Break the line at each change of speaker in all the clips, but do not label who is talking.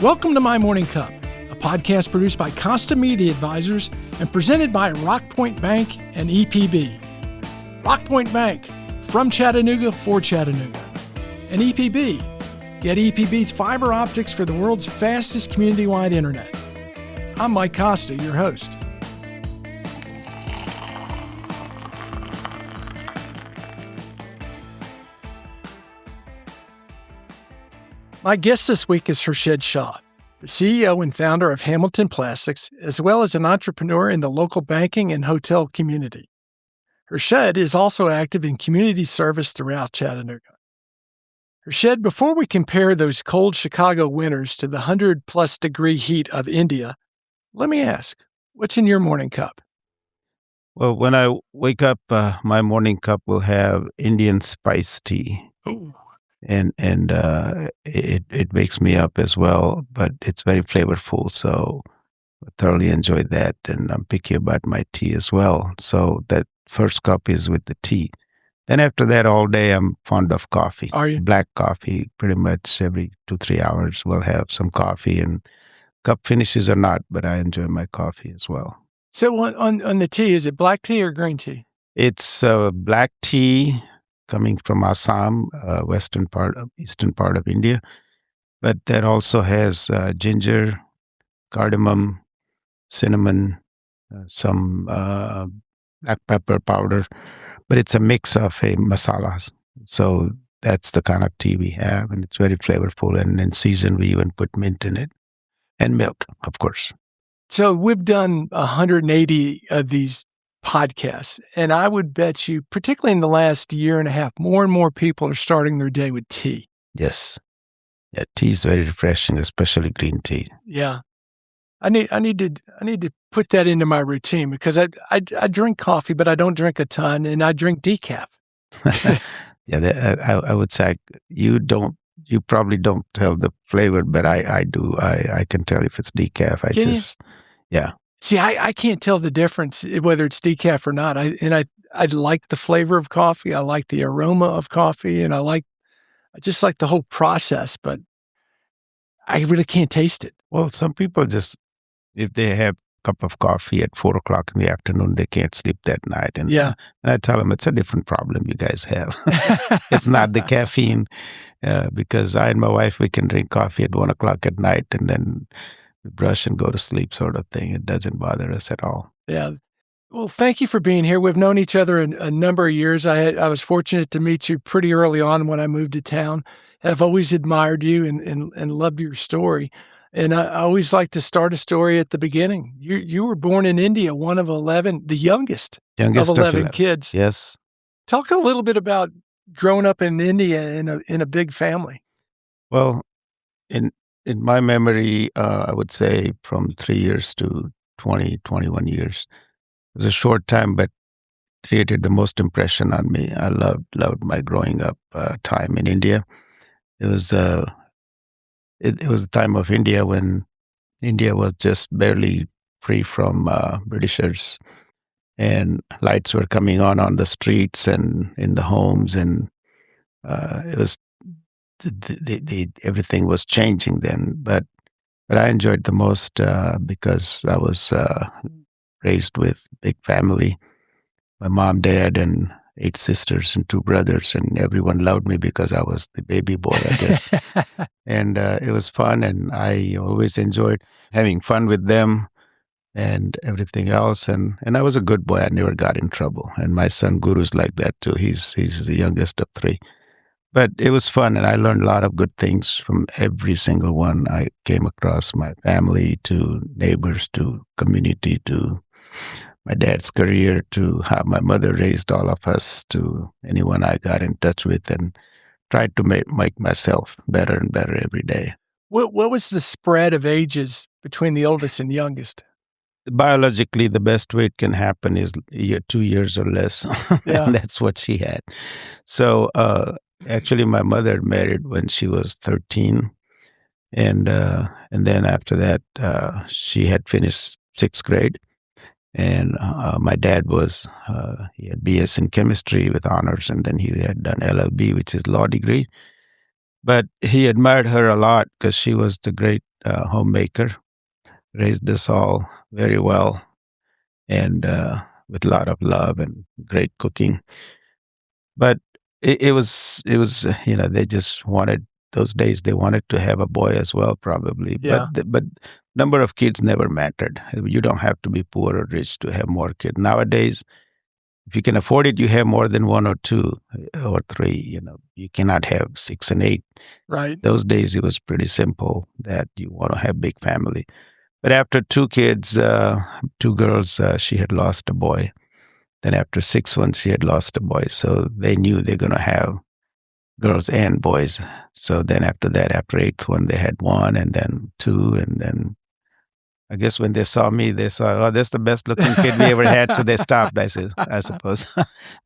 Welcome to My Morning Cup, a podcast produced by Costa Media Advisors and presented by Rockpoint Bank and EPB. Rockpoint Bank, from Chattanooga for Chattanooga. And EPB, get EPB's fiber optics for the world's fastest community-wide internet. I'm Mike Costa, your host. My guest this week is Harshad Shah, the CEO and founder of Hamilton Plastics, as well as an entrepreneur in the local banking and hotel community. Harshad is also active in community service throughout Chattanooga. Harshad, before we compare those cold Chicago winters to the 100-plus degree heat of India, let me ask, what's in your morning cup?
Well, when I wake up, my morning cup will have Indian spice tea.
Ooh.
And it wakes me up as well, but it's very flavorful, so I thoroughly enjoy that, and I'm picky about my tea as well. So that first cup is with the tea. Then after that, all day, I'm fond of coffee.
Are you?
Black coffee, pretty much every 2-3 hours, we'll have some coffee, and cup finishes or not, but I enjoy my coffee as well.
So on the tea, is it black tea or green tea?
It's black tea, coming from Assam, eastern part of India. But that also has ginger, cardamom, cinnamon, some black pepper powder. But it's a mix of masalas. So that's the kind of tea we have, and it's very flavorful. And in season, we even put mint in it. And milk, of course.
So we've done 180 of these podcasts, and I would bet you, particularly in the last year and a half, more and more people are starting their day with tea.
Yes. Yeah, tea is very refreshing, especially green tea.
Yeah. I need to put that into my routine because I drink coffee, but I don't drink a ton, and I drink decaf.
Yeah, I would say you probably don't tell the flavor, but I do. I can tell if it's decaf.
Can you?
Yeah.
See, I can't tell the difference whether it's decaf or not. I like the flavor of coffee. I like the aroma of coffee, and I just like the whole process, but I really can't taste it.
Well, some people just, if they have a cup of coffee at 4:00 in the afternoon, they can't sleep that night. And,
yeah.
And I tell them it's a different problem you guys have. It's not the caffeine, because I and my wife, we can drink coffee at 1:00 at night, and then we brush and go to sleep sort of thing. It doesn't bother us at all.
Yeah. Well, thank you for being here. We've known each other a number of years. I was fortunate to meet you pretty early on when I moved to town. I've always admired you and loved your story. And I always like to start a story at the beginning. You were born in India, one of 11, the youngest of 11 kids.
Yes.
Talk a little bit about growing up in India in a big family.
Well, in my memory, I would say from 3 years to 20, 21 years. It was a short time, but created the most impression on me. I loved my growing up time in India. It was it was the time of India when India was just barely free from Britishers, and lights were coming on the streets and in the homes, and it was everything was changing then. But I enjoyed the most because I was raised with big family, my mom, dad, and 8 sisters and 2 brothers, and everyone loved me because I was the baby boy, I guess. And it was fun, and I always enjoyed having fun with them and everything else. And I was a good boy. I never got in trouble. And my son Guru's like that too. He's the youngest of 3. But it was fun, and I learned a lot of good things from every single one I came across, my family to neighbors to community to my dad's career to how my mother raised all of us to anyone I got in touch with, and tried to make myself better and better every day.
What was the spread of ages between the oldest and youngest?
Biologically, the best way it can happen is 2 years or less.
Yeah.
And that's what she had. So actually, my mother married when she was 13. And then after that, she had finished 6th grade. And my dad he had BS in chemistry with honors, and then he had done LLB, which is law degree. But he admired her a lot because she was the great homemaker, raised us all very well, and with a lot of love and great cooking. But it was they just wanted those days they wanted to have a boy as well probably,
Yeah.
but number of kids never mattered. You don't have to be poor or rich to have more kids nowadays. If you can afford it, you have more than one or two or three. You cannot have six and eight.
Right.
Those days it was pretty simple that you want to have big family. But after two kids, two girls, she had lost a boy. Then after 6 months, she had lost a boy. So they knew they're going to have girls and boys. So then after that, after eighth one, they had one and then two. And then I guess when they saw me, they saw, oh, that's the best looking kid we ever had. So they stopped, I suppose.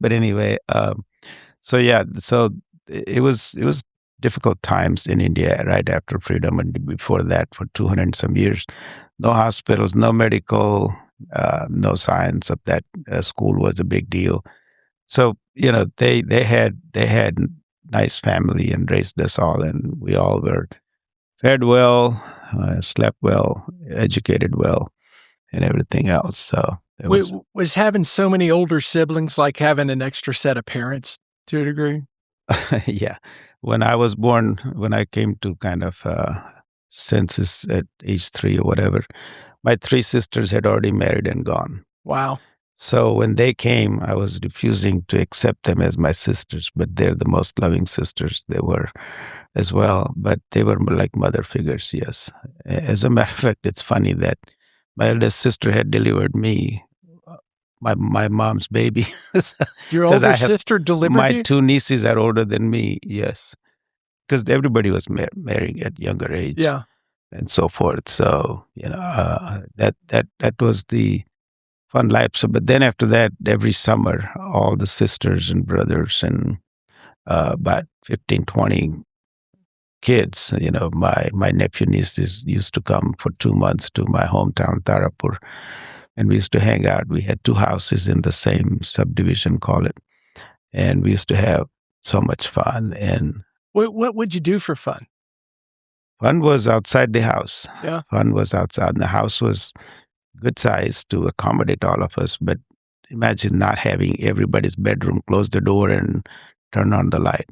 But anyway, so yeah, so it was difficult times in India right after freedom and before that for 200 and some years. No hospitals, no medical, no science of that. School was a big deal. So they had nice family and raised us all, and we all were fed well, slept well, educated well, and everything else. So it was
Was having so many older siblings like having an extra set of parents to a degree?
yeah. When I was born, when I came to kind of census at age 3 or whatever, my 3 sisters had already married and gone.
Wow.
So when they came, I was refusing to accept them as my sisters, but they're the most loving sisters they were as well. But they were like mother figures, yes. As a matter of fact, it's funny that my eldest sister had delivered me, my mom's baby.
Your
Because
older sister delivered
my
you?
2 nieces are older than me, yes. Because everybody was marrying at younger age
Yeah.
and so forth. So, that was the fun life. So, but then after that, every summer, all the sisters and brothers and about 15, 20 kids, my nephew nieces used to come for 2 months to my hometown, Tarapur, and we used to hang out. We had two houses in the same subdivision, call it, and we used to have so much fun. And
What would you do for fun?
fun was outside the house.
Yeah.
Fun was outside. And the house was good size to accommodate all of us. But imagine not having everybody's bedroom, close the door and turn on the light.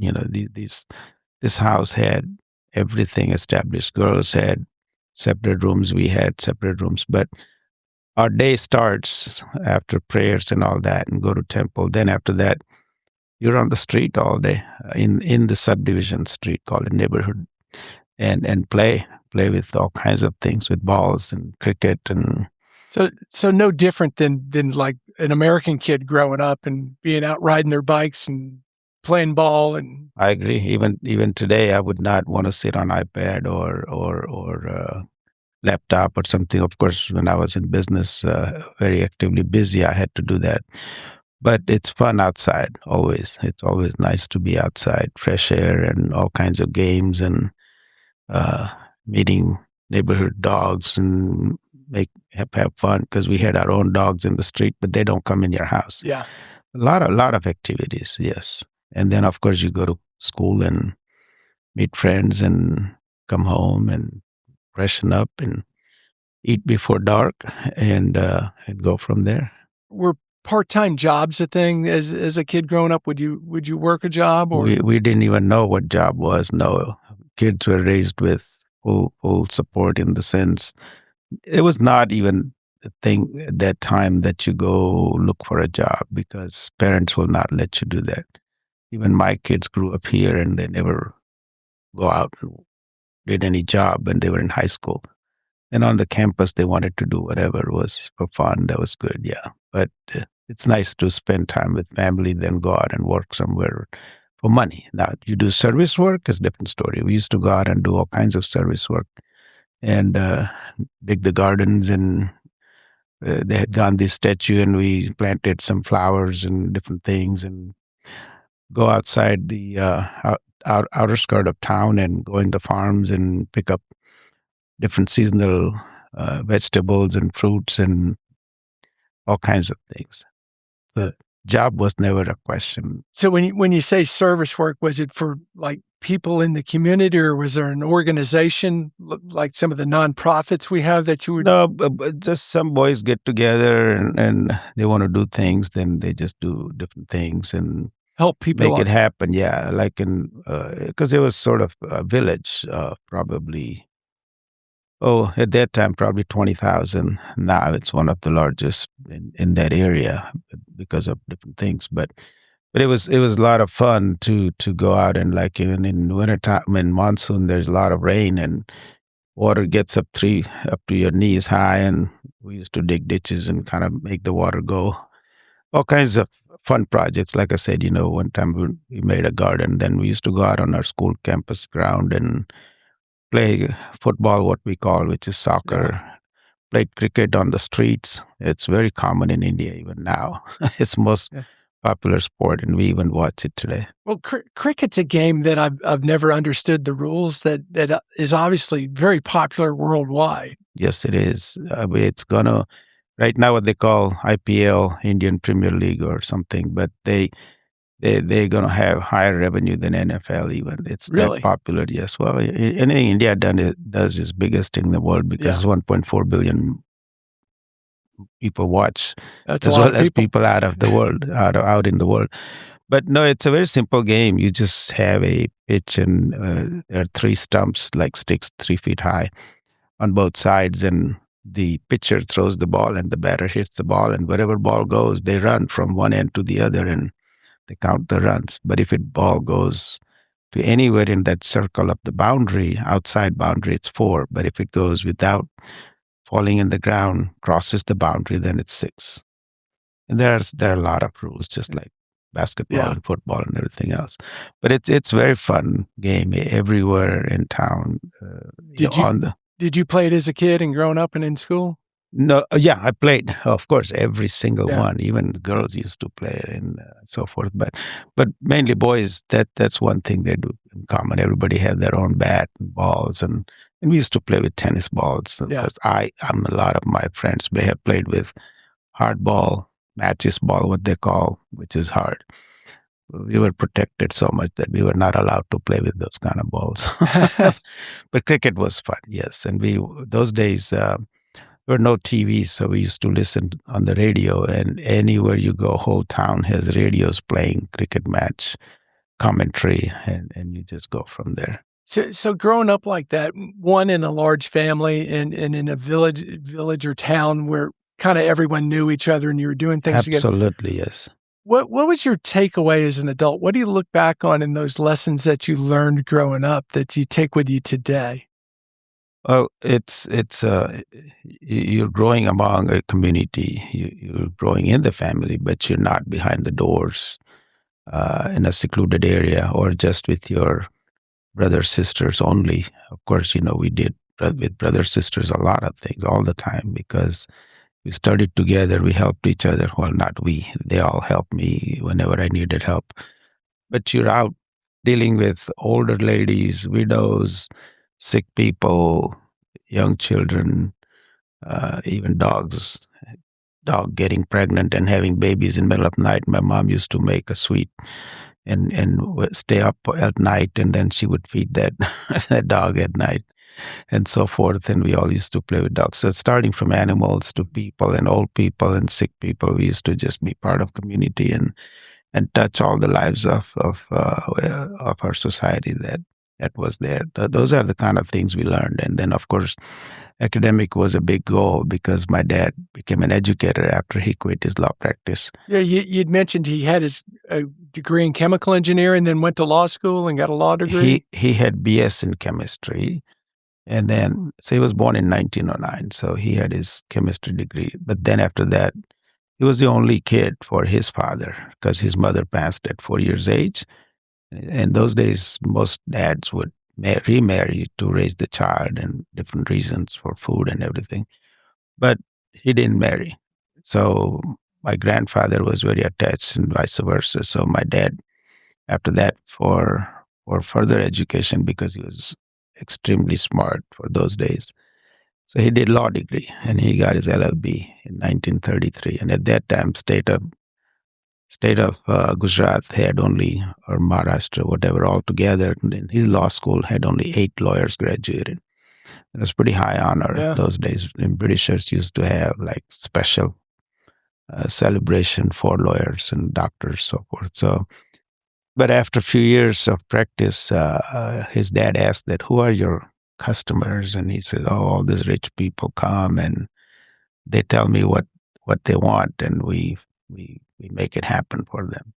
This house had everything established. Girls had separate rooms. We had separate rooms. But our day starts after prayers and all that and go to temple. Then after that, you're on the street all day in the subdivision street called a neighborhood and play with all kinds of things with balls and cricket and
So no different than like an American kid growing up and being out riding their bikes and playing ball and
I agree. Even today, I would not want to sit on iPad or laptop or something. Of course, when I was in business, very actively busy, I had to do that. But it's fun outside always. It's always nice to be outside, fresh air and all kinds of games and uh, meeting neighborhood dogs and have fun because we had our own dogs in the street, but they don't come in your house.
yeah.
A lot of activities, yes. And then of course you go to school and meet friends and come home and freshen up and eat before dark and go from there.
Were part-time jobs a thing as a kid growing up? Would you work a job or
We didn't even know what job was. No, kids were raised with full support in the sense it was not even a thing at that time that you go look for a job because parents will not let you do that. Even my kids grew up here and they never go out and did any job when they were in high school. And on the campus, they wanted to do whatever was for fun. That was good, yeah. But it's nice to spend time with family, then go out and work somewhere for money. Now, you do service work, is a different story. We used to go out and do all kinds of service work and dig the gardens. And they had Gandhi statue, and we planted some flowers and different things, and go outside the outer skirt of town and go in the farms and pick up different seasonal vegetables and fruits and all kinds of things. The job was never a question.
so when you say service work, was it for like people in the community, or was there an organization like some of the nonprofits we have that you would
No, but just some boys get together and they want to do things, then they just do different things and
help people
make
out?
it happen. Yeah, like because it was sort of a village, probably. Oh, at that time, probably 20,000. Now it's one of the largest in that area because of different things. But it was a lot of fun to go out and like even in wintertime, in monsoon, there's a lot of rain and water gets up to your knees high, and we used to dig ditches and kind of make the water go. All kinds of fun projects. Like I said, one time we made a garden. Then we used to go out on our school campus ground and play football, what we call, which is
Yeah.
soccer. Played cricket on the streets. It's very common in India even now. It's most
Yeah.
popular sport, and we even watch it today.
Well, cricket's a game that I've never understood the rules that is obviously very popular worldwide.
Yes, it is. It's gonna right now what they call IPL, Indian Premier League or something, but they're gonna have higher revenue than NFL even. It's that
Really?
popular. Yes. Well, anything India does is biggest in the world
Yeah.
because 1.4 billion people watch,
That's a
as
lot
well
of
as
people.
people out of the world, out in the world. But no, it's a very simple game. You just have a pitch, and there are three stumps, like sticks 3 feet high, on both sides, and the pitcher throws the ball, and the batter hits the ball, and wherever ball goes, they run from one end to the other, and they count the runs. But if it ball goes to anywhere in that circle of the boundary, outside boundary, it's four. But if it goes without falling in the ground, crosses the boundary, then it's six. And there are a lot of rules, just like basketball
Yeah.
and football and everything else. But it's very fun game everywhere in town.
Did you
On the
did you play it as a kid and growing up and in school?
No, yeah, I played, of course, every single
Yeah.
one. Even girls used to play and so forth. But mainly boys. That's one thing they do in common. Everybody had their own bat and balls, and we used to play with tennis balls
Yeah.
because I'm a lot of my friends may have played with hardball, matches ball, what they call, which is hard. We were protected so much that we were not allowed to play with those kind of balls. But cricket was fun, yes. And those days, there were no TVs, so we used to listen on the radio, and anywhere you go, whole town has radios playing cricket match commentary, and you just go from there.
So growing up like that, one in a large family and in a village or town where kinda everyone knew each other and you were doing things together.
Absolutely, yes.
What was your takeaway as an adult? What do you look back on in those lessons that you learned growing up that you take with you today?
Well, you're growing among a community. You're growing in the family, but you're not behind the doors in a secluded area or just with your brothers sisters only. Of course, we did with brothers sisters a lot of things all the time because we studied together. We helped each other. Well, not we. They all helped me whenever I needed help. But you're out dealing with older ladies, widows, sick people, young children, even dogs. Dog getting pregnant and having babies in the middle of the night. My mom used to make a sweet and stay up at night, and then she would feed that that dog at night and so forth. And we all used to play with dogs. So starting from animals to people and old people and sick people, we used to just be part of community and touch all the lives of our society that was there. Those are the kind of things we learned. And then, of course, academic was a big goal because my dad became an educator after he quit his law practice.
Yeah, you'd mentioned he had his degree in chemical engineering, then went to law school and got a law degree.
He had BS in chemistry, and then so he was born in 1909, so he had his chemistry degree. But then after that, he was the only kid for his father because his mother passed at 4 years age. In those days, most dads would remarry to raise the child and different reasons for food and everything. But he didn't marry. So my grandfather was very attached and vice versa. So my dad, after that, for further education, because he was extremely smart for those days. So he did law degree and he got his LLB in 1933. And at that time, State of Gujarat had only, or Maharashtra, whatever, altogether, in his law school had only 8 lawyers graduated. It was pretty high honor
Yeah.
those days. And Britishers used to have like special celebration for lawyers and doctors, so forth. So, but after a few years of practice, his dad asked that, "Who are your customers?" And he said, "Oh, all these rich people come and they tell me what they want, and we make it happen for them."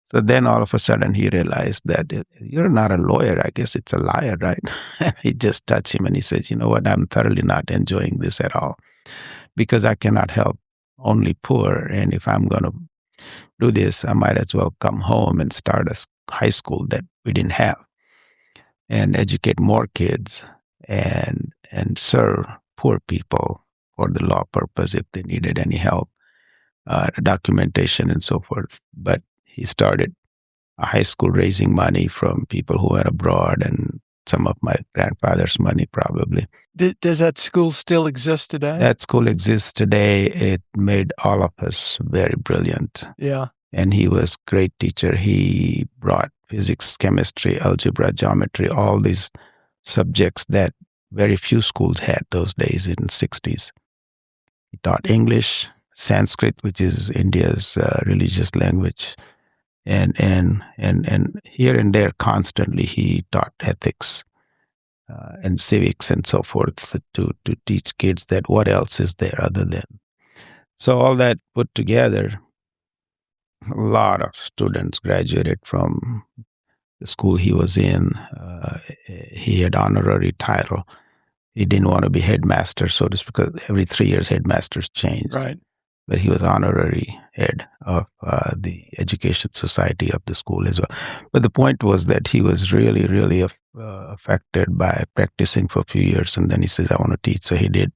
So then all of a sudden he realized that you're not a lawyer. I guess it's a liar, right? And he just touched him and he says, "You know what? I'm thoroughly not enjoying this at all because I cannot help only poor. And if I'm going to do this, I might as well come home and start a high school that we didn't have and educate more kids and serve poor people for the law purpose if they needed any help, documentation and so forth." But he started a high school raising money from people who were abroad and some of my grandfather's money probably.
Does that school still exist today?
That school exists today. It made all of us very brilliant.
Yeah.
And he was great teacher. He brought physics, chemistry, algebra, geometry, all these subjects that very few schools had those days in the 60s. He taught English, Sanskrit, which is India's religious language, and here and there constantly he taught ethics and civics and so forth to teach kids that what else is there other than. So all that put together, a lot of students graduated from the school he was in. He had honorary title. He didn't want to be headmaster, so to speak, because every 3 years headmasters change.
Right.
But he was honorary head of the education society of the school as well. But the point was that he was really, really affected by practicing for a few years, and then he says, "I want to teach." So he did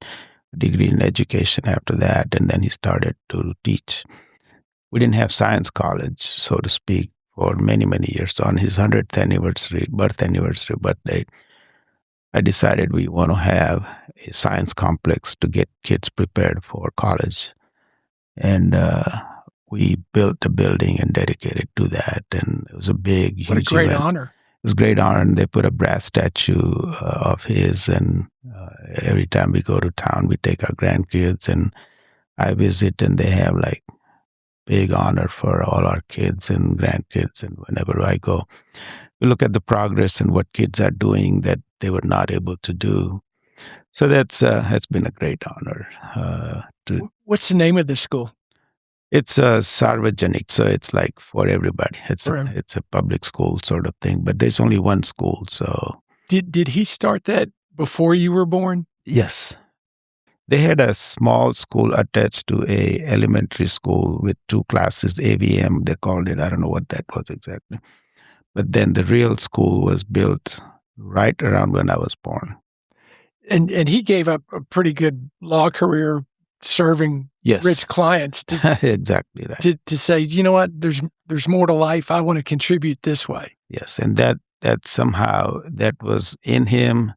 a degree in education after that, and then he started to teach. We didn't have science college, so to speak, for many, many years. So on his 100th anniversary, birthday, I decided we want to have a science complex to get kids prepared for college. And we built a building and dedicated to that. And it was a big, huge
What a great
event.
honor.
It was a great honor. And they put a brass statue of his. And every time we go to town, we take our grandkids and I visit, and they have like big honor for all our kids and grandkids. And whenever I go, we look at the progress and what kids are doing that they were not able to do. So that's has been a great honor.
What's the name of the school?
It's a sarvajanik, so it's like for everybody. It's
Right.
it's a public school sort of thing, but there's only one school. So
Did he start that before you were born?
yes, they had a small school attached to a elementary school with 2 classes, AVM they called it. I don't know what that was exactly. But then the real school was built right around when I was born.
And he gave up a pretty good law career serving
Yes.
rich clients
Exactly right.
to say, you know what, there's more to life. I want to contribute this way.
Yes, and that somehow that was in him,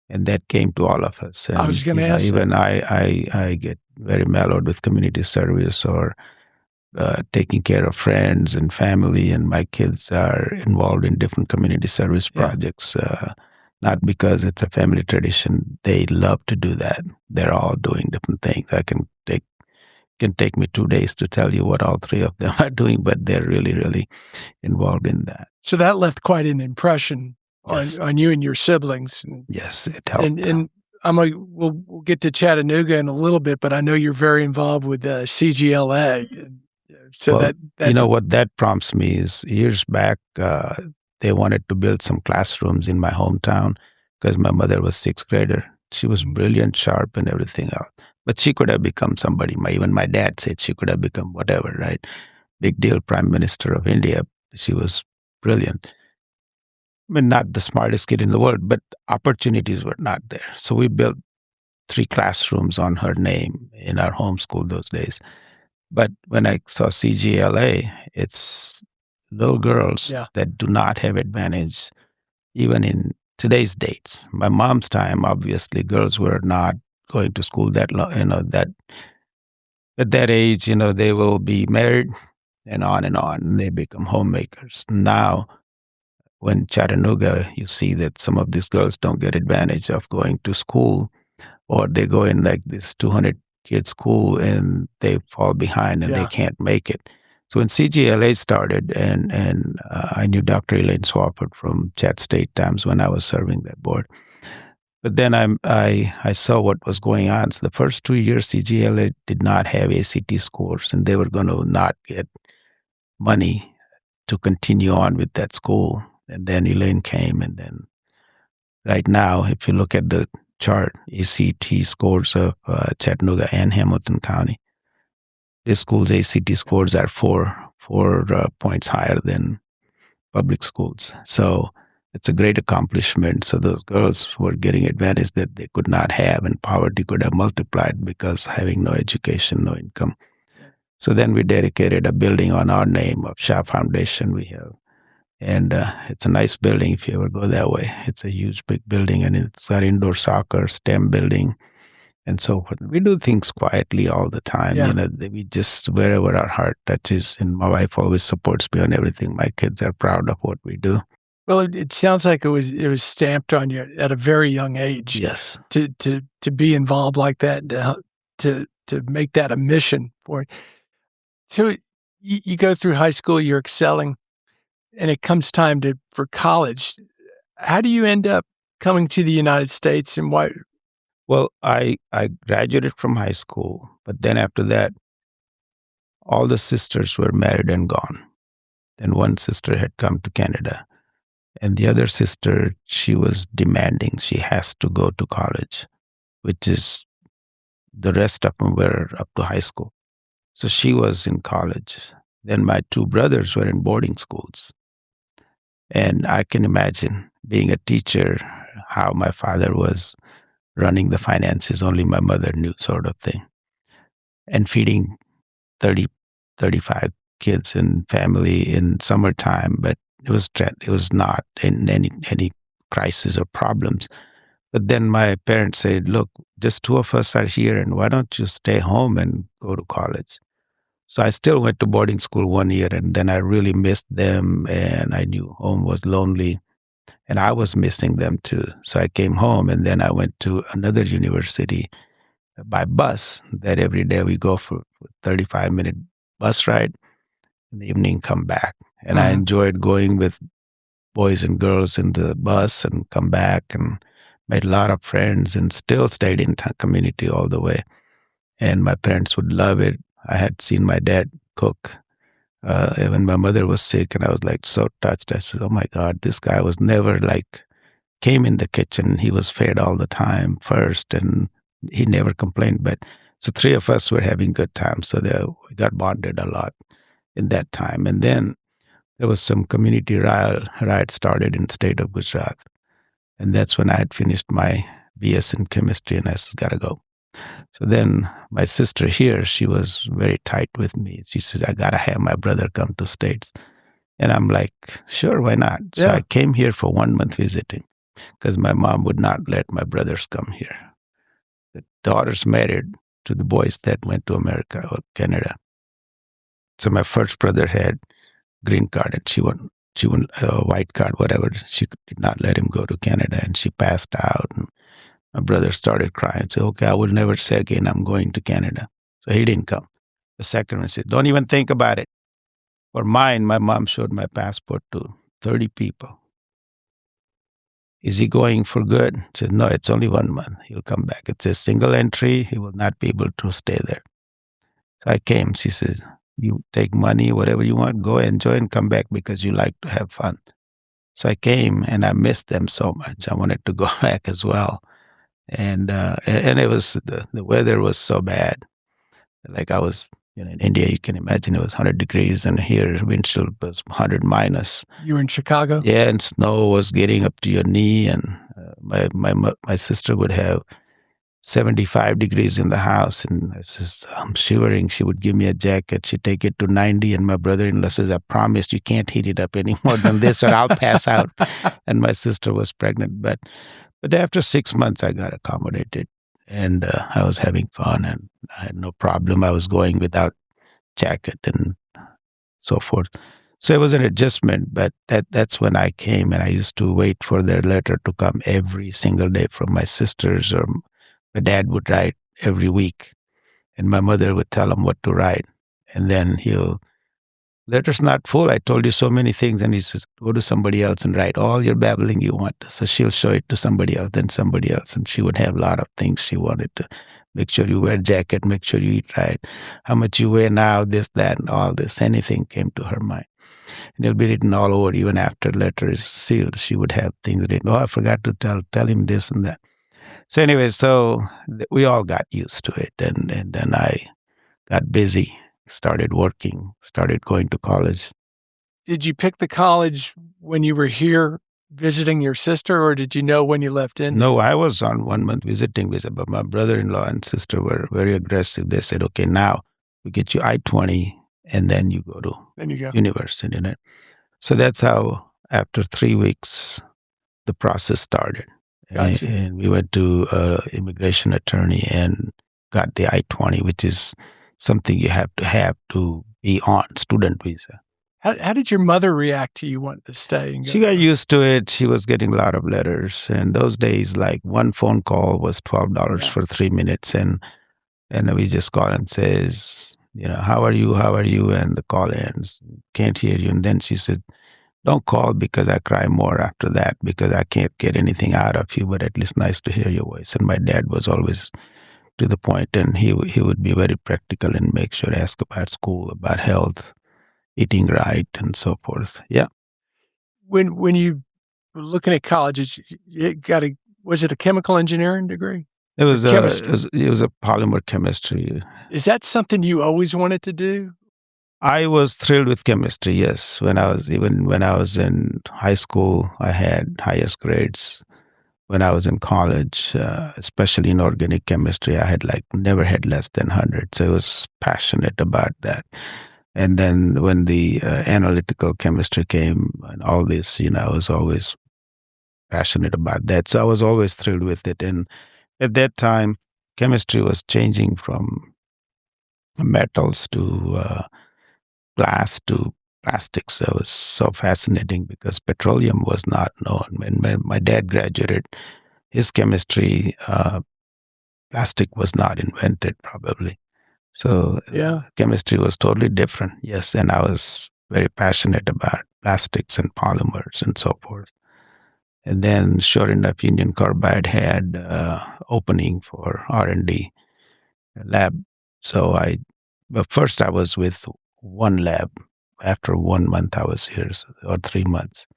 and that came to all of us. And
I was gonna ask
even I get very mellowed with community service or taking care of friends and family, and my kids are involved in different community service
Yeah.
projects. Not because it's a family tradition; they love to do that. They're all doing different things. I can take me 2 days to tell you what all 3 of them are doing, but they're really, really involved in that.
So that left quite an impression
Yes.
on you and your siblings.
Yes, it helped.
And we'll get to Chattanooga in a little bit, but I know you're very involved with CGLA. So
Well,
that
you know what that prompts me is years back, they wanted to build some classrooms in my hometown because my mother was 6th grader. She was brilliant, sharp, and everything else. But she could have become somebody. Even my dad said she could have become whatever, right? Big deal, Prime Minister of India. She was brilliant. I mean, not the smartest kid in the world, but opportunities were not there. So we built 3 classrooms on her name in our homeschool those days. But when I saw CGLA, it's little girls
Yeah.
that do not have advantage, even in today's dates. My mom's time, obviously, girls were not going to school that long, that at that age, they will be married, and on and on. And they become homemakers. Now, when Chattanooga, you see that some of these girls don't get advantage of going to school, or they go in like this 200 kid school and they fall behind and they
Yeah.
can't make it. So when CGLA started, and I knew Dr. Elaine Swafford from Chat State times when I was serving that board. But then I saw what was going on. So the first 2 years, CGLA did not have ACT scores, and they were going to not get money to continue on with that school. And then Elaine came, and then right now, if you look at the chart, ACT scores of Chattanooga and Hamilton County, this school's ACT scores are four points higher than public schools. So it's a great accomplishment. So those girls were getting advantage that they could not have, and poverty could have multiplied because having no education, no income. So then we dedicated a building on our name of Shah Foundation we have. And it's a nice building if you ever go that way. It's a huge, big building, and it's got indoor soccer, STEM building, and so forth. We do things quietly all the time.
Yeah.
You know, we just, wherever our heart touches, and my wife always supports me on everything. My kids are proud of what we do.
Well, it sounds like it was stamped on you at a very young age.
Yes.
To be involved like that, to make that a mission for it. So you go through high school, you're excelling, and it comes time for college. How do you end up coming to the United States, and why?
Well, I graduated from high school, but then after that, all the sisters were married and gone. Then one sister had come to Canada, and the other sister, she was demanding she has to go to college, which is the rest of them were up to high school. So she was in college. Then my two brothers were in boarding schools. And I can imagine being a teacher, how my father was running the finances, only my mother knew, sort of thing. And feeding 30, 35 kids and family in summertime, but it was not in any crisis or problems. But then my parents said, look, just two of us are here, and why don't you stay home and go to college? So I still went to boarding school 1 year, and then I really missed them, and I knew home was lonely, and I was missing them too. So I came home, and then I went to another university by bus, that every day we go for 35-minute bus ride, in the evening come back. And I enjoyed going with boys and girls in the bus and come back, and made a lot of friends, and still stayed in community all the way. And my parents would love it. I had seen my dad cook when my mother was sick, and I was like so touched. I said, oh my God, this guy was never like, came in the kitchen. He was fed all the time first, and he never complained. But so three of us were having good times. So we got bonded a lot in that time. And then there was some community riot started in the state of Gujarat. And that's when I had finished my BS in chemistry, and I said, gotta go. So then my sister here, she was very tight with me. She says, I gotta have my brother come to States. And I'm like, sure, why not? So I came here for 1 month visiting, because my mom would not let my brothers come here. The daughters married to the boys that went to America or Canada. So my first brother had green card, and she won a white card, whatever. She did not let him go to Canada, and she passed out. And my brother started crying. Said, okay, I will never say again I'm going to Canada. So he didn't come. The second one said, don't even think about it. For mine, my mom showed my passport to 30 people. Is he going for good? He said, no, it's only 1 month. He'll come back. It's a single entry. He will not be able to stay there. So I came. She says, you take money, whatever you want, go enjoy and come back because you like to have fun. So I came, and I missed them so much. I wanted to go back as well. And it was, the weather was so bad. Like I was, in India, you can imagine it was 100 degrees, and here wind chill was 100 minus.
You were in Chicago?
Yeah, and snow was getting up to your knee, and my sister would have 75 degrees in the house, and I'm shivering. She would give me a jacket. She'd take it to 90, and my brother-in-law says, I promise you can't heat it up any more than this, or I'll pass out. And my sister was pregnant, but after 6 months, I got accommodated, and I was having fun, and I had no problem. I was going without jacket, and so forth. So it was an adjustment, but that's when I came, and I used to wait for their letter to come every single day from my sisters, or my dad would write every week, and my mother would tell him what to write. And then he'll, letter's not full. I told you so many things. And he says, go to somebody else and write all your babbling you want. So she'll show it to somebody else, then somebody else. And she would have a lot of things she wanted to make sure you wear a jacket, make sure you eat right, how much you weigh now, this, that, and all this. Anything came to her mind. And it'll be written all over, even after letter is sealed. She would have things written. Oh, I forgot to tell him this and that. So anyway, we all got used to it. And then I got busy, started working, started going to college.
Did you pick the college when you were here visiting your sister, or did you know when you left India?
No, I was on 1 month visiting visa, but my brother-in-law and sister were very aggressive. They said, okay, now we get you I-20, and then you go to
Then you go.
university. Right? So that's how, after 3 weeks, the process started.
Gotcha.
And we went to an immigration attorney and got the I-20, which is something you have to be on student visa.
How did your mother react to you wanting to stay?
She got used to it. She was getting a lot of letters. And those days, like one phone call was $12 for 3 minutes. And we just call and says, how are you? How are you? And the call ends. Can't hear you. And then she said, don't call, because I cry more after that, because I can't get anything out of you, but at least nice to hear your voice. And my dad was always to the point, and he would be very practical and make sure to ask about school, about health, eating right, and so forth. Yeah.
When you were looking at colleges, was it a chemical engineering degree?
It was
Chemistry.
it was a polymer chemistry.
Is that something you always wanted to do?
I was thrilled with chemistry. Yes, when I was in high school, I had highest grades. When I was in college, especially in organic chemistry, I had never had less than 100. So I was passionate about that. And then when the analytical chemistry came and all this, I was always passionate about that. So I was always thrilled with it. And at that time, chemistry was changing from metals to glass to plastics. So it was so fascinating because petroleum was not known. When my dad graduated his chemistry, plastic was not invented probably. So chemistry was totally different. Yes, and I was very passionate about plastics and polymers and so forth. And then, sure enough, Union Carbide had opening for R&D lab. So first I was with one lab. After 1 month, I was here, or 3 months.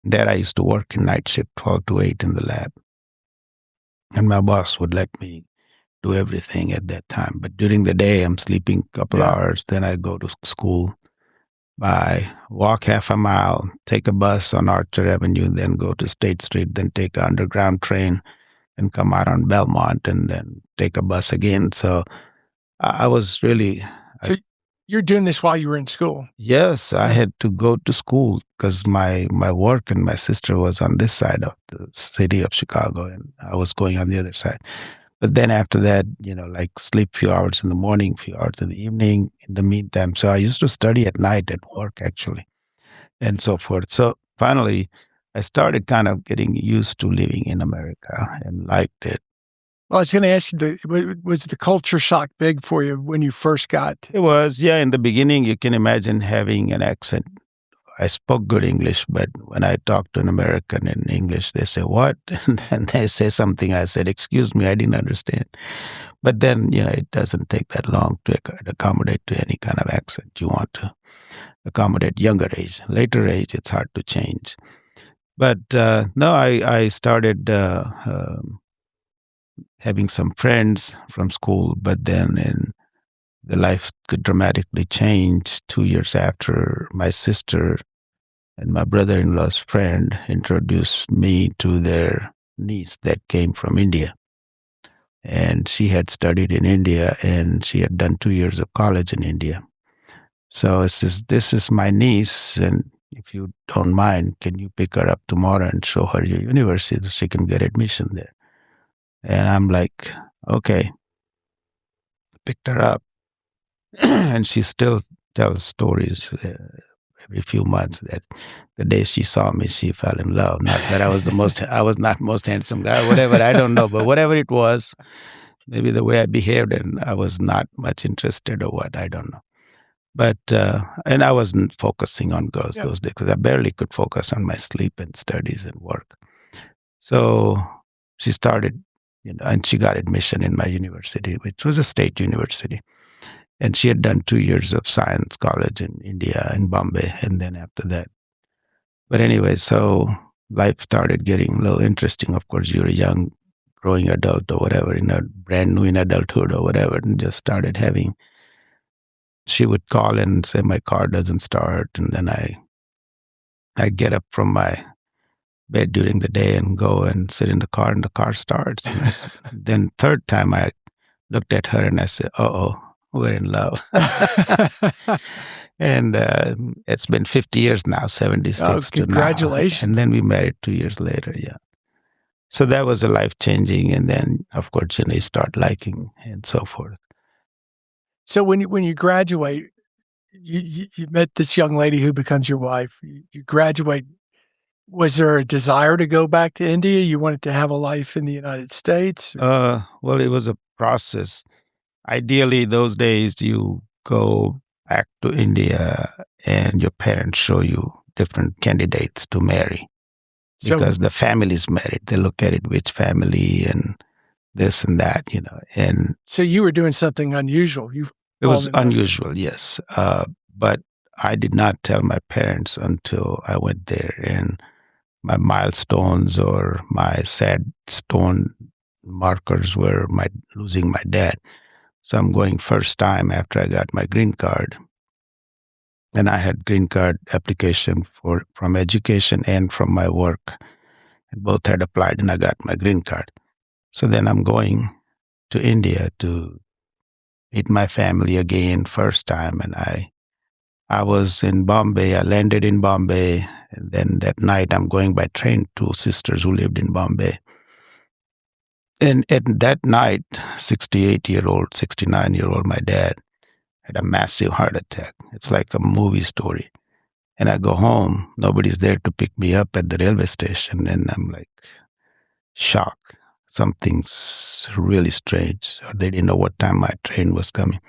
There I used to work in night shift, 12 to 8 in the lab. And my boss would let me do everything at that time. But during the day, I'm sleeping a couple hours. Then I go to school. I walk half a mile, take a bus on Archer Avenue, then go to State Street, then take an underground train and come out on Belmont, and then take a bus again. So I was really...
So you're doing this while you were in school?
Yes, I had to go to school because my work and my sister was on this side of the city of Chicago, and I was going on the other side. But then after that, sleep a few hours in the morning, few hours in the evening in the meantime. So I used to study at night at work, actually, and so forth. So finally, I started kind of getting used to living in America and liked it.
Well, I was going to ask you, was the culture shock big for you when you first got?
It was, yeah. In the beginning, you can imagine having an accent. I spoke good English, but when I talk to an American in English, they say, what? And they say something. I said, excuse me, I didn't understand. But then, it doesn't take that long to accommodate to any kind of accent you want to accommodate. Younger age, later age, it's hard to change. But no, I started having some friends from school, but then the life could dramatically change 2 years after my sister and my brother-in-law's friend introduced me to their niece that came from India. And she had studied in India, and she had done 2 years of college in India. So it says, this is my niece, and if you don't mind, can you pick her up tomorrow and show her your university so she can get admission there? And I'm like, okay. Picked her up, and she's still tells stories every few months that the day she saw me, she fell in love. Not that I was not most handsome guy, whatever, I don't know, but whatever it was, maybe the way I behaved and I was not much interested or what, I don't know. But, and I wasn't focusing on girls
Yeah.
those days because I barely could focus on my sleep and studies and work. So she started, and she got admission in my university, which was a state university. And she had done 2 years of science college in India, in Bombay, and then after that. But anyway, so life started getting a little interesting. Of course, you're a young, growing adult or whatever, brand new in adulthood or whatever, and just started having. She would call and say, my car doesn't start. And then I get up from my bed during the day and go and sit in the car, and the car starts. And then third time I looked at her and I said, "Uh-oh, we're in love." And it's been 50 years now, 76
Oh,
to now.
congratulations.
And then we married 2 years later, yeah. So that was a life-changing. And then, of course, you start liking and so forth.
So when you graduate, you met this young lady who becomes your wife. You graduate. Was there a desire to go back to India? You wanted to have a life in the United States?
Well, it was a process. Ideally, those days you go back to India and your parents show you different candidates to marry
So,
because the family's married. They look at it, which family and this and that, and
so you were doing something unusual.
it was unusual, yes. But I did not tell my parents until I went there, and my milestones or my sad stone markers were my losing my dad. So I'm going first time after I got my green card. And I had green card application from education and from my work. And both had applied and I got my green card. So then I'm going to India to meet my family again first time. And I was in Bombay. I landed in Bombay. And then that night I'm going by train to sisters who lived in Bombay. And at that night, 68-year-old, 69-year-old, my dad had a massive heart attack. It's like a movie story. And I go home, nobody's there to pick me up at the railway station, and I'm like, shocked. Something's really strange. Or they didn't know what time my train was coming.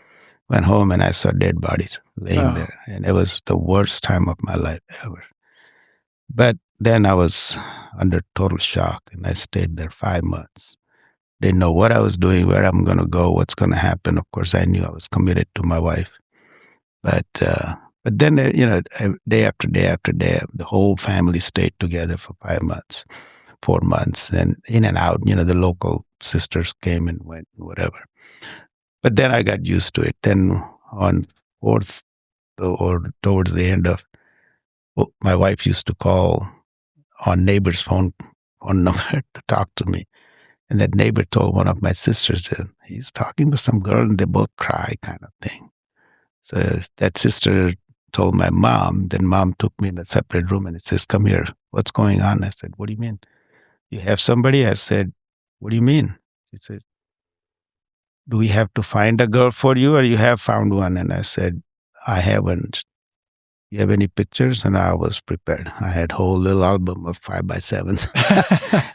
Went home and I saw dead bodies laying there. And it was the worst time of my life ever. But then I was under total shock and I stayed there 5 months. Didn't know what I was doing, where I'm going to go, what's going to happen. Of course, I knew I was committed to my wife. But then, day after day after day, the whole family stayed together for 5 months, 4 months, and in and out. The local sisters came and went, whatever. But then I got used to it. Then on fourth or towards the end of, my wife used to call on neighbor's phone number to talk to me. And that neighbor told one of my sisters that he's talking to some girl and they both cry kind of thing. So that sister told my mom, then mom took me in a separate room and it says, come here, what's going on? I said, what do you mean? You have somebody? I said, what do you mean? She said, do we have to find a girl for you or you have found one? And I said, I haven't. You have any pictures? And I was prepared. I had a whole little album of 5x7s.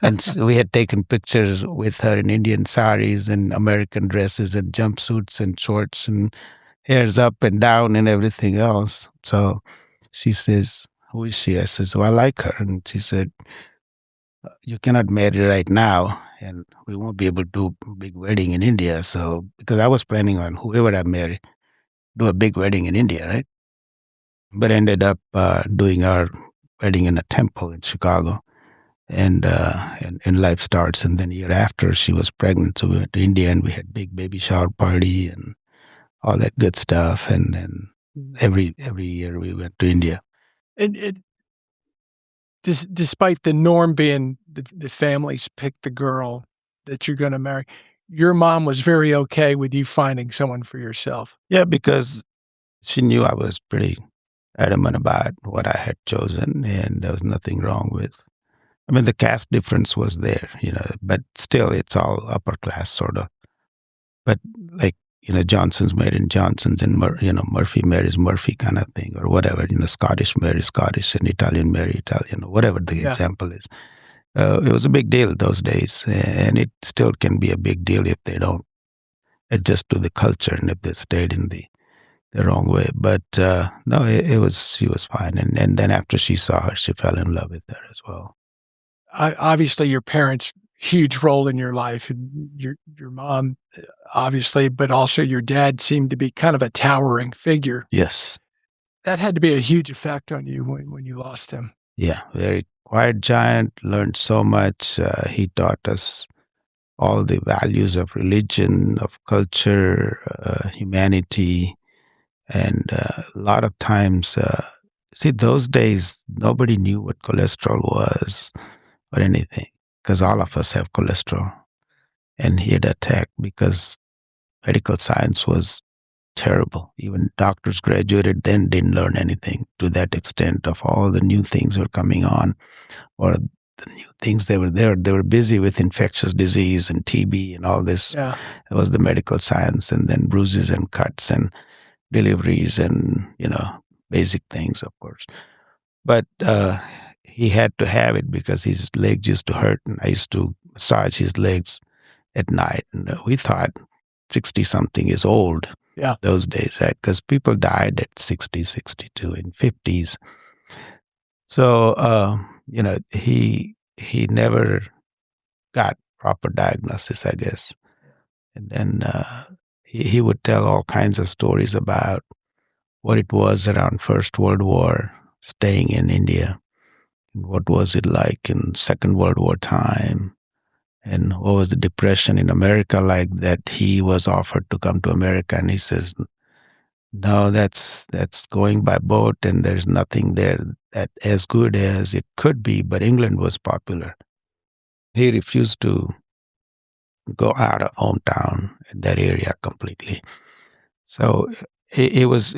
And we had taken pictures with her in Indian saris and American dresses and jumpsuits and shorts and hairs up and down and everything else. So she says, who is she? I says, well, I like her. And she said, you cannot marry right now and we won't be able to do a big wedding in India. So, because I was planning on whoever I marry, do a big wedding in India, right? But ended up doing our wedding in a temple in Chicago. And life starts. And then a year after, she was pregnant. So we went to India and we had big baby shower party and all that good stuff. And then every year we went to India.
And despite the norm being the families pick the girl that you're going to marry, your mom was very okay with you finding someone for yourself.
Yeah, because she knew I was pretty adamant about what I had chosen, and there was nothing wrong with. I mean, the caste difference was there, but still, it's all upper class sort of. But like Johnson's married in Johnson's, and Murphy marries Murphy kind of thing, or whatever. Scottish marries Scottish, and Italian marry Italian, whatever the
Yeah.
example is. It was a big deal those days, and it still can be a big deal if they don't adjust to the culture and if they stayed in the wrong way. But no, she was fine, and then after she saw her, she fell in love with her as well.
Obviously, your parents, huge role in your life, and your mom, obviously, but also your dad seemed to be kind of a towering figure.
Yes.
That had to be a huge effect on you when you lost him.
Yeah, very quiet giant, learned so much. He taught us all the values of religion, of culture, humanity, and a lot of times, see, those days, nobody knew what cholesterol was or anything, because all of us have cholesterol. And he had attacked because medical science was terrible. Even doctors graduated then didn't learn anything to that extent of all the new things were coming on, or the new things they were there. They were busy with infectious disease and TB and all this.
Yeah.
It was the medical science, and then bruises and cuts and deliveries and, basic things, of course. But he had to have it because his legs used to hurt, and I used to massage his legs at night. And we thought 60 something is old.
Yeah.
Those days, right? Because people died at 60, 62, in 50s. So, he never got proper diagnosis, I guess. And then he would tell all kinds of stories about what it was around First World War, staying in India. What was it like in Second World War time? And what was the depression in America like, that he was offered to come to America, and he says, no, that's going by boat, and there's nothing there that as good as it could be, but England was popular. He refused to go out of hometown in that area completely. So it was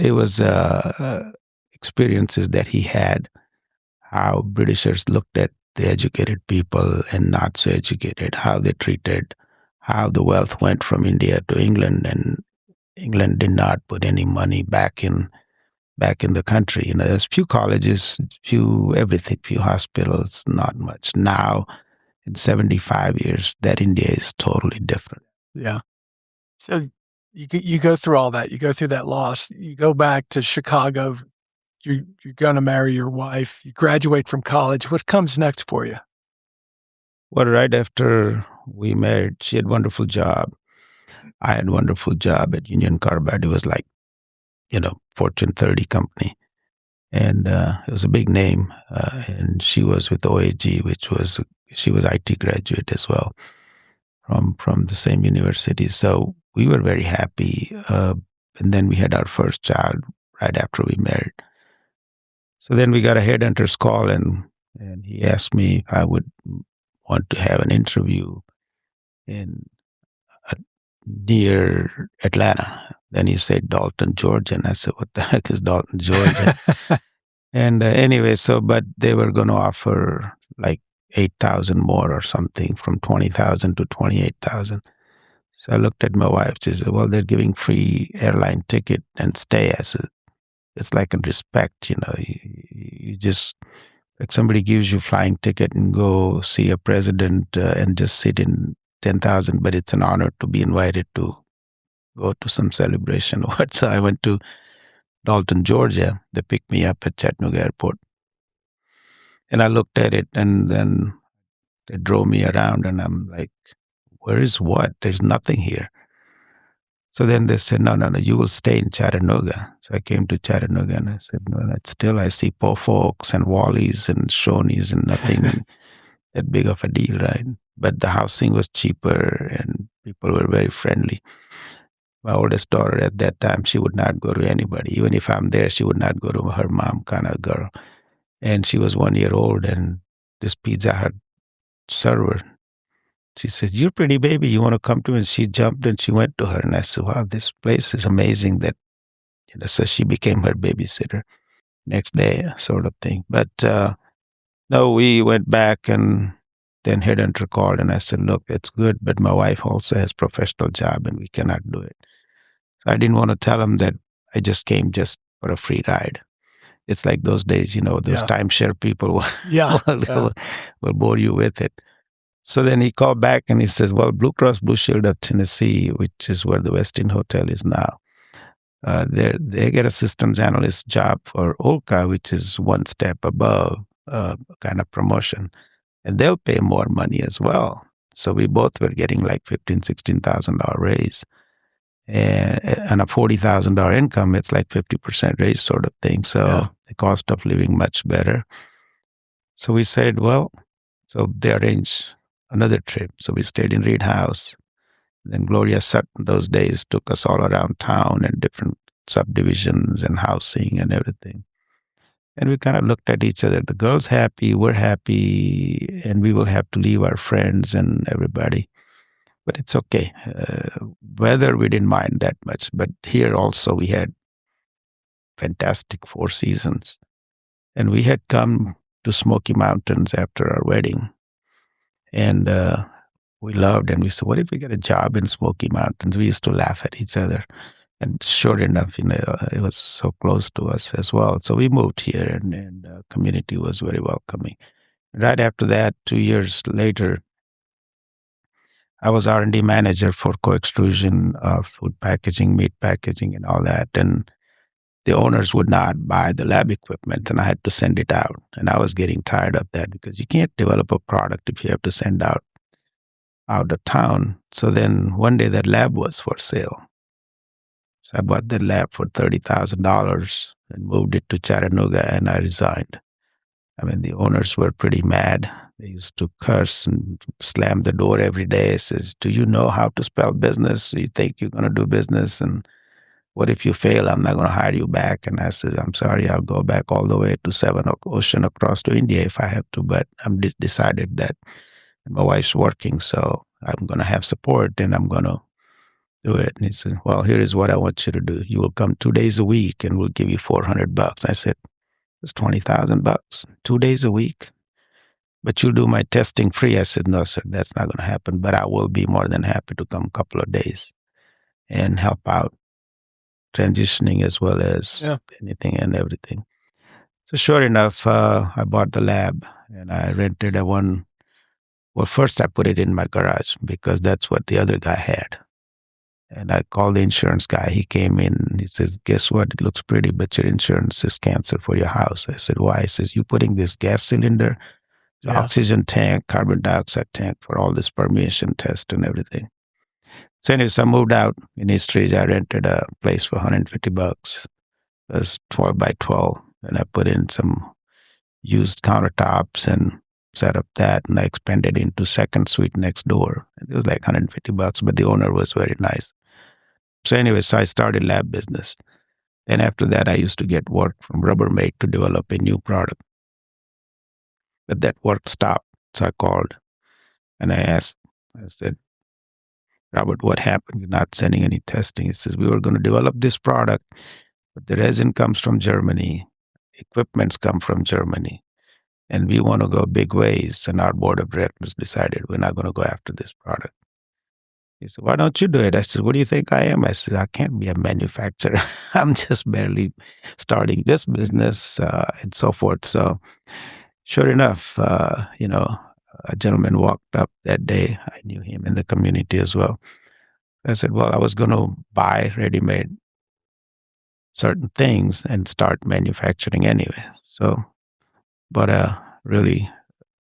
experiences that he had, how Britishers looked at the educated people and not so educated, how they treated, how the wealth went from India to England, and England did not put any money back in the country. There's few colleges, few everything, few hospitals, not much. Now, in 75 years, that India is totally different.
Yeah. So you go through all that. You go through that loss. You go back to Chicago. You're going to marry your wife. You graduate from college. What comes next for you?
Well, right after we married, she had a wonderful job. I had a wonderful job at Union Carbide. It was like, Fortune 30 company. And it was a big name. And she was with OAG, she was IT graduate as well from the same university. So we were very happy. And then we had our first child right after we married. So then we got a headhunter's call, and he asked me if I would want to have an interview in near Atlanta. Then he said Dalton, Georgia, and I said, "What the heck is Dalton, Georgia?" And anyway, but they were going to offer like 8,000 more or something, from 20,000 to 28,000. So I looked at my wife. She said, "Well, they're giving free airline ticket and stay." I said, "It's like a respect, you just, like somebody gives you flying ticket and go see a president and just sit in 10,000, but it's an honor to be invited to go to some celebration." So I went to Dalton, Georgia. They picked me up at Chattanooga Airport. And I looked at it, and then they drove me around, and I'm like, where is what? There's nothing here. So then they said, no, you will stay in Chattanooga. So I came to Chattanooga, and I said, no, still I see poor folks and Wallies and Shoney's and nothing that big of a deal, right? But the housing was cheaper and people were very friendly. My oldest daughter at that time, she would not go to anybody. Even if I'm there, she would not go to her mom, kind of girl. And she was 1 year old, and this Pizza Hut server, she said, "You're a pretty baby. You want to come to me?" And she jumped and she went to her. And I said, wow, this place is amazing. So she became her babysitter next day, sort of thing. But no, we went back, and then headhunter called, and I said, look, it's good, but my wife also has professional job and we cannot do it. So I didn't want to tell him that I just came just for a free ride. It's like those days, those
Yeah.
timeshare people will,
Yeah.
will bore you with it. So then he called back and he says, well, Blue Cross Blue Shield of Tennessee, which is where the Westin Hotel is now, they get a systems analyst job for Olka, which is one step above kind of promotion. And they'll pay more money as well. So we both were getting like $16,000 raise. And a $40,000 income, it's like 50% raise sort of thing. So the cost of living much better. So we said, well, so they arranged another trip. So we stayed in Reed House. Then Gloria Sutton those days took us all around town and different subdivisions and housing and everything. And we kind of looked at each other. The girl's happy, we're happy, and we will have to leave our friends and everybody. But it's okay. Weather, we didn't mind that much. But here also we had fantastic 4 seasons. And we had come to Smoky Mountains after our wedding. And we loved, and we said, what if we get a job in Smoky Mountains? We used to laugh at each other. And sure enough, it was so close to us as well. So we moved here, and the community was very welcoming. Right after that, 2 years later, I was R&D manager for co-extrusion, food packaging, meat packaging, and all that. And the owners would not buy the lab equipment, and I had to send it out. And I was getting tired of that because you can't develop a product if you have to send out of town. So then one day that lab was for sale. So I bought the lab for $30,000 and moved it to Chattanooga, and I resigned. I mean, the owners were pretty mad. They used to curse and slam the door every day. Says, do you know how to spell business? You think you're going to do business? And what if you fail? I'm not going to hire you back. And I said, I'm sorry, I'll go back all the way to 7 Ocean across to India if I have to. But I'm decided that my wife's working, so I'm going to have support and I'm going to do it. And he said, well, here is what I want you to do. You will come 2 days a week and we'll give you $400. I said, it's $20,000, 2 days a week. But you'll do my testing free. I said, no, sir, that's not going to happen. But I will be more than happy to come a couple of days and help out transitioning as well as anything and everything. So sure enough, I bought the lab and I rented a one. Well, first I put it in my garage because that's what the other guy had. And I called the insurance guy. He came in. He says, guess what? It looks pretty, but your insurance is canceled for your house. I said, why? He says, you putting this gas cylinder, the oxygen tank, carbon dioxide tank for all this permeation test and everything. So anyways, I moved out in East Ridge. I rented a place for $150. It was 12 by 12. And I put in some used countertops and set up that. And I expanded into second suite next door. It was like $150, but the owner was very nice. So anyway, so I started lab business. And after that, I used to get work from Rubbermaid to develop a new product. But that work stopped. So I called and I said, Robert, what happened? You're not sending any testing. He says, we were going to develop this product, but the resin comes from Germany. Equipments come from Germany. And we want to go big ways. And our board of directors decided we're not going to go after this product. He said, why don't you do it? I said, what do you think I am? I said, I can't be a manufacturer. I'm just barely starting this business and so forth. So sure enough, a gentleman walked up that day. I knew him in the community as well. I said, well, I was going to buy ready-made certain things and start manufacturing anyway. So bought a really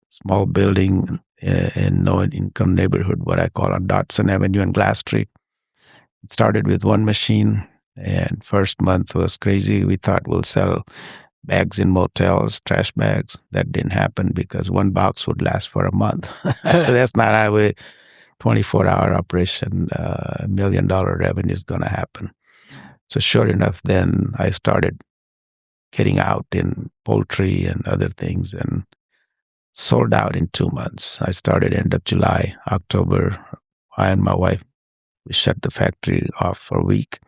small building in low-income neighborhood, what I call on Dodson Avenue and Glass Street. It started with one machine, and first month was crazy. We thought we'll sell bags in motels, trash bags. That didn't happen because one box would last for a month. So that's not how a 24-hour operation, $1 million revenue is going to happen. So sure enough, then I started getting out in poultry and other things and sold out in 2 months. I started end of July, October. I and my wife, we shut the factory off for a week.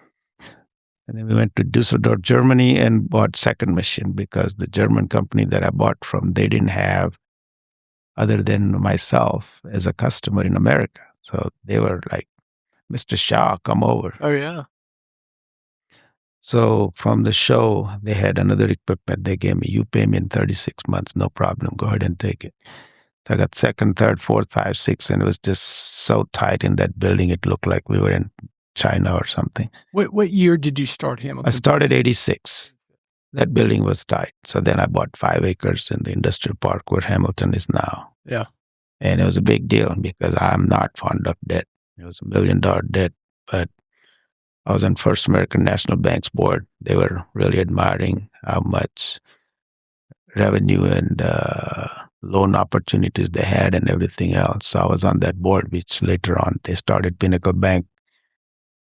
And then we went to Düsseldorf, Germany and bought second machine because the German company that I bought from, they didn't have other than myself as a customer in America. So they were like, Mr. Shah, come over.
Oh, yeah.
So from the show, they had another equipment. They gave me, you pay me in 36 months, no problem. Go ahead and take it. So I got second, third, fourth, five, six, and it was just so tight in that building. It looked like we were in China or something.
What year did you start Hamilton?
I started 86. That building was tight. So then I bought 5 acres in the industrial park where Hamilton is now.
Yeah.
And it was a big deal because I'm not fond of debt. It was $1 million debt, but I was on First American National Bank's board. They were really admiring how much revenue and loan opportunities they had and everything else. So I was on that board, which later on they started Pinnacle Bank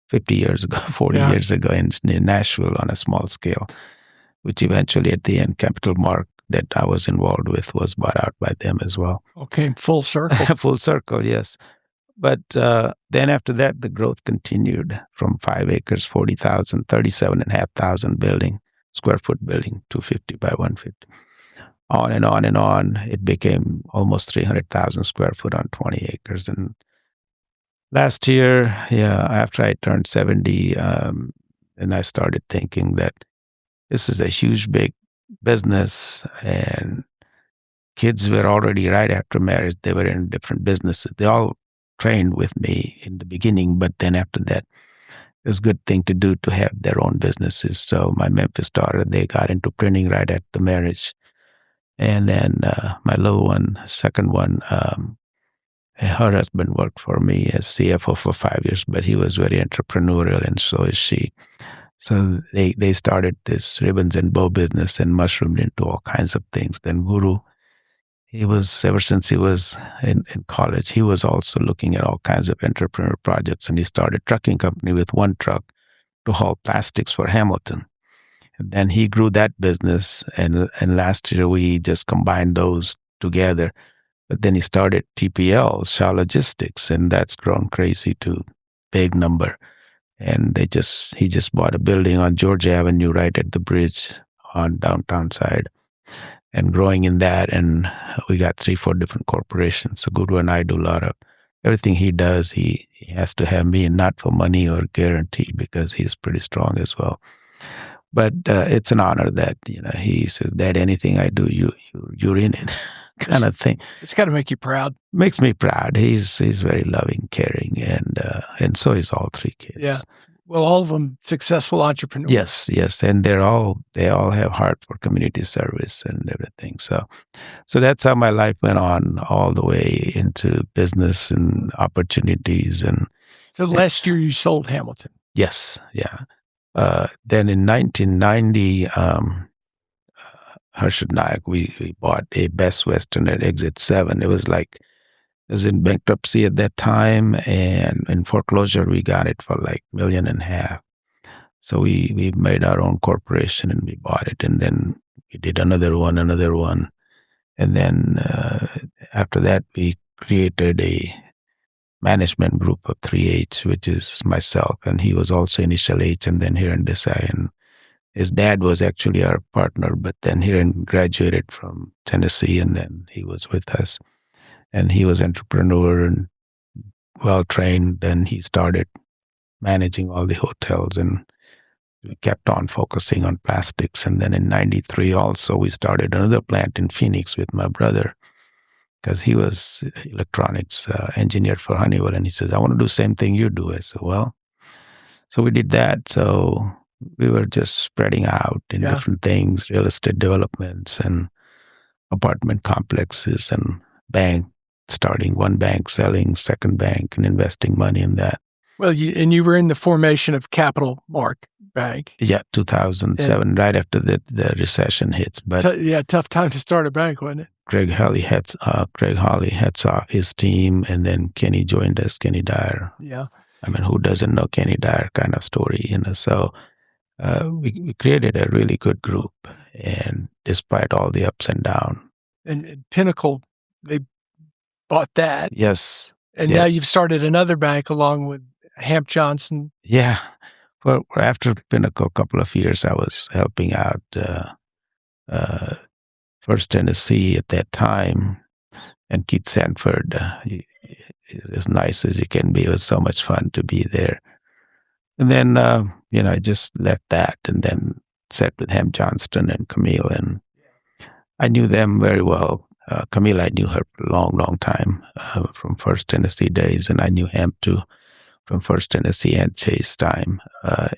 50 years ago, 40 years ago in Nashville on a small scale, which eventually at the end, Capital Mark that I was involved with was bought out by them as well.
Okay, full circle.
Full circle, yes. But then after that, the growth continued from 5 acres, 40,000, 37,500 building, square foot building, 250 by 150. On and on and on. It became almost 300,000 square foot on 20 acres. And last year, after I turned 70, and I started thinking that this is a huge, big business, and kids were already right after marriage. They were in different businesses. They all trained with me in the beginning, but then after that, it was a good thing to do to have their own businesses. So my Memphis daughter, they got into printing right at the marriage. And then my little one, second one, her husband worked for me as CFO for 5 years, but he was very entrepreneurial, and so is she. So they started this ribbons and bow business and mushroomed into all kinds of things. Then Guru, he was, ever since he was in college, he was also looking at all kinds of entrepreneur projects, and he started a trucking company with one truck to haul plastics for Hamilton. And then he grew that business, and last year we just combined those together. But then he started TPL, Shaw Logistics, and that's grown crazy to big number. And he just bought a building on Georgia Avenue right at the bridge on downtown side, and growing in that. And we got 3-4 different corporations. So Guru and I do a lot of everything he does. He has to have me, and not for money or guarantee, because he's pretty strong as well. But it's an honor that, he says, Dad, anything I do, you're in it, kind of thing.
It's got to make you proud.
Makes me proud. He's very loving, caring, and so is all 3 kids.
Yeah. Well, all of them successful entrepreneurs.
Yes, and they all have heart for community service and everything. So that's how my life went on, all the way into business and opportunities. And
so last year you sold Hamilton.
Yes, yeah. Then in 1990, Harshad Nayak, we bought a Best Western at Exit 7. It was in bankruptcy at that time, and in foreclosure, we got it for like $1.5 million. So we made our own corporation and we bought it, and then we did another one. And then after that, we created a management group of 3H, which is myself, and he was also initial H, and then Hiran Desai. And his dad was actually our partner, but then Hiran graduated from Tennessee, and then he was with us. And he was entrepreneur and well-trained. Then he started managing all the hotels, and we kept on focusing on plastics. And then in 93 also, we started another plant in Phoenix with my brother, because he was electronics engineer for Honeywell. And he says, I want to do the same thing you do. I said, well, so we did that. So we were just spreading out in different things, real estate developments and apartment complexes and bank, starting one bank, selling second bank, and investing money in that.
Well, you were in the formation of Capital Mark Bank.
Yeah, 2007, right after the recession hits. But
tough time to start a bank, wasn't it?
Craig Hawley heads off his team, and then Kenny joined us, Kenny Dyer.
Yeah.
I mean, who doesn't know Kenny Dyer kind of story, So we created a really good group, and despite all the ups and downs.
And Pinnacle, they bought that.
Yes.
And now you've started another bank along with Hamp Johnston.
Yeah. Well, after Pinnacle, a couple of years, I was helping out First Tennessee at that time, and Keith Sanford, as nice as he can be. It was so much fun to be there. And then, I just left that and then sat with Hamp, Johnston, and Camille, and I knew them very well. Camille, I knew her for a long, long time from First Tennessee days, and I knew Hamp too from First Tennessee and Chase time.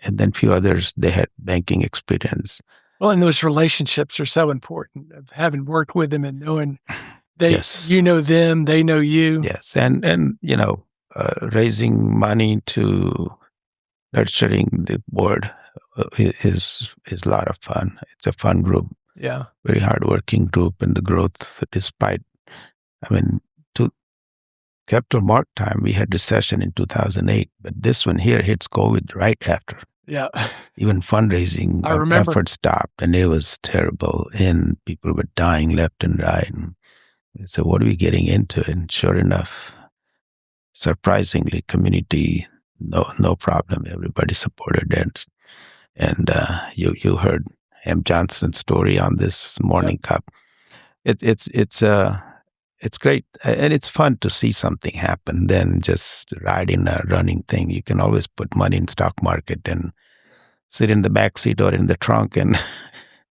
And then few others, they had banking experience.
Well, and those relationships are so important of having worked with them and knowing they,
Yes.
you know them, they know you.
Yes, and raising money to nurturing the board is a lot of fun. It's a fun group,
Yeah.
very hardworking group, and the growth, despite, I mean, to capital mark time, we had recession in 2008, but this one here hits COVID right after.
Yeah.
Even fundraising
I remember.
effort stopped, and it was terrible, and people were dying left and right. And so, what are we getting into? And sure enough, surprisingly, community, no problem. Everybody supported it. And you heard M. Johnston's story on this morning cup. It's great, and it's fun to see something happen than just riding a running thing. You can always put money in stock market and sit in the back seat or in the trunk and